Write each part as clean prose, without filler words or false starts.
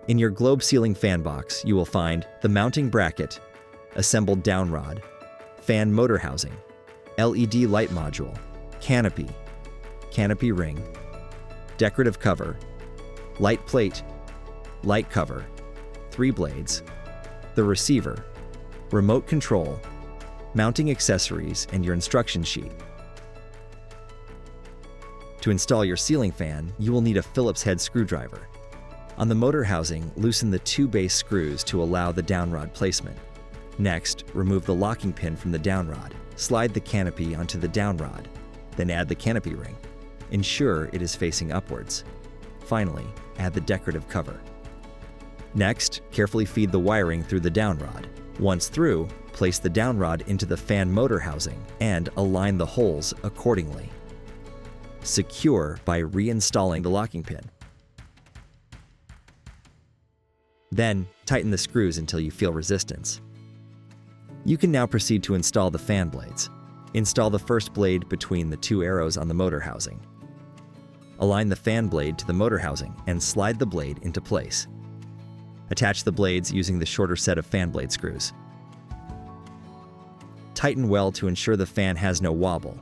In your globe ceiling fan box, you will find the mounting bracket, assembled down rod, fan motor housing, LED light module, canopy, canopy ring, decorative cover, light plate, light cover, 3 blades, the receiver, remote control, mounting accessories, and your instruction sheet. To install your ceiling fan, you will need a Phillips head screwdriver. On the motor housing, loosen the 2 base screws to allow the downrod placement. Next, remove the locking pin from the downrod. Slide the canopy onto the downrod, then add the canopy ring. Ensure it is facing upwards. Finally, add the decorative cover. Next, carefully feed the wiring through the downrod. Once through, place the downrod into the fan motor housing and align the holes accordingly. Secure by reinstalling the locking pin. Then, tighten the screws until you feel resistance. You can now proceed to install the fan blades. Install the first blade between the 2 arrows on the motor housing. Align the fan blade to the motor housing and slide the blade into place. Attach the blades using the shorter set of fan blade screws. Tighten well to ensure the fan has no wobble.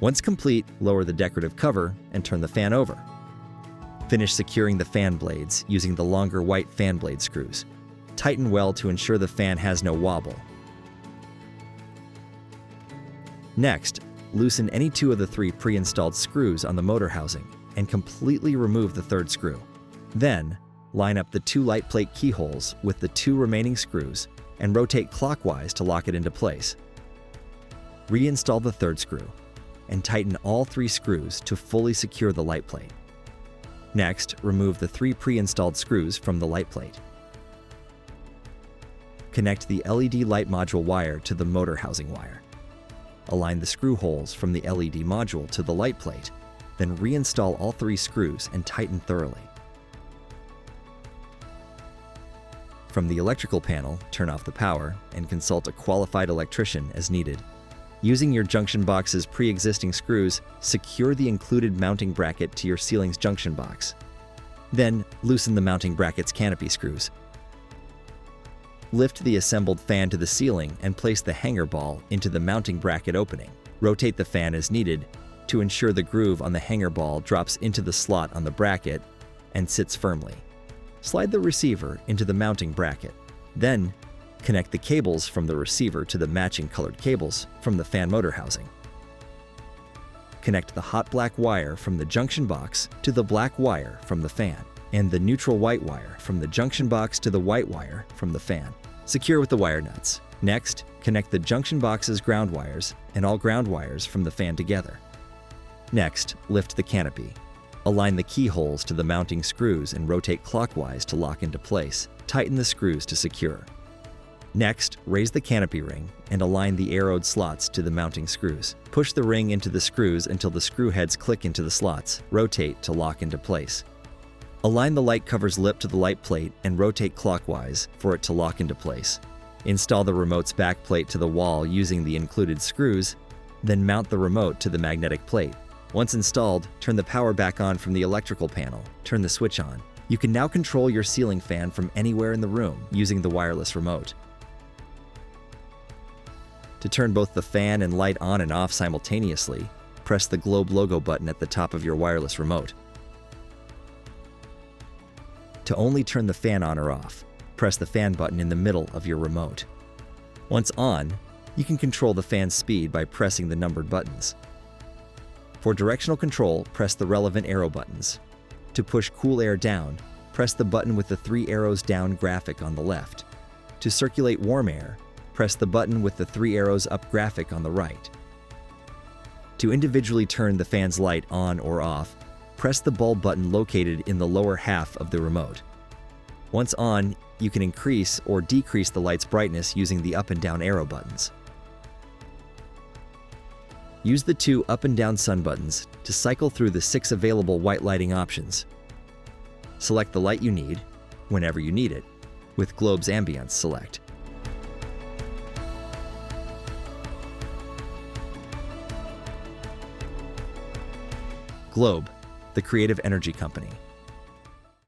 Once complete, lower the decorative cover and turn the fan over. Finish securing the fan blades using the longer white fan blade screws. Tighten well to ensure the fan has no wobble. Next, loosen any 2 of the 3 pre-installed screws on the motor housing and completely remove the 3rd screw. Then, line up the 2 light plate keyholes with the 2 remaining screws and rotate clockwise to lock it into place. Reinstall the 3rd screw and tighten all 3 screws to fully secure the light plate. Next, remove the 3 pre-installed screws from the light plate. Connect the LED light module wire to the motor housing wire. Align the screw holes from the LED module to the light plate, then reinstall all 3 screws and tighten thoroughly. From the electrical panel, turn off the power and consult a qualified electrician as needed. Using your junction box's pre-existing screws, secure the included mounting bracket to your ceiling's junction box. Then, loosen the mounting bracket's canopy screws. Lift the assembled fan to the ceiling and place the hanger ball into the mounting bracket opening. Rotate the fan as needed to ensure the groove on the hanger ball drops into the slot on the bracket and sits firmly. Slide the receiver into the mounting bracket. Then, connect the cables from the receiver to the matching colored cables from the fan motor housing. Connect the hot black wire from the junction box to the black wire from the fan, and the neutral white wire from the junction box to the white wire from the fan. Secure with the wire nuts. Next, connect the junction box's ground wires and all ground wires from the fan together. Next, lift the canopy. Align the keyholes to the mounting screws and rotate clockwise to lock into place. Tighten the screws to secure. Next, raise the canopy ring and align the arrowed slots to the mounting screws. Push the ring into the screws until the screw heads click into the slots. Rotate to lock into place. Align the light cover's lip to the light plate and rotate clockwise for it to lock into place. Install the remote's back plate to the wall using the included screws, then mount the remote to the magnetic plate. Once installed, turn the power back on from the electrical panel. Turn the switch on. You can now control your ceiling fan from anywhere in the room using the wireless remote. To turn both the fan and light on and off simultaneously, press the Globe logo button at the top of your wireless remote. To only turn the fan on or off, press the fan button in the middle of your remote. Once on, you can control the fan's speed by pressing the numbered buttons. For directional control, press the relevant arrow buttons. To push cool air down, press the button with the 3 arrows down graphic on the left. To circulate warm air, press the button with the 3 arrows up graphic on the right. To individually turn the fan's light on or off, press the bulb button located in the lower half of the remote. Once on, you can increase or decrease the light's brightness using the up and down arrow buttons. Use the 2 up and down sun buttons to cycle through the 6 available white lighting options. Select the light you need, whenever you need it, with Globe's Ambience select. Globe, the Creative Energy Company.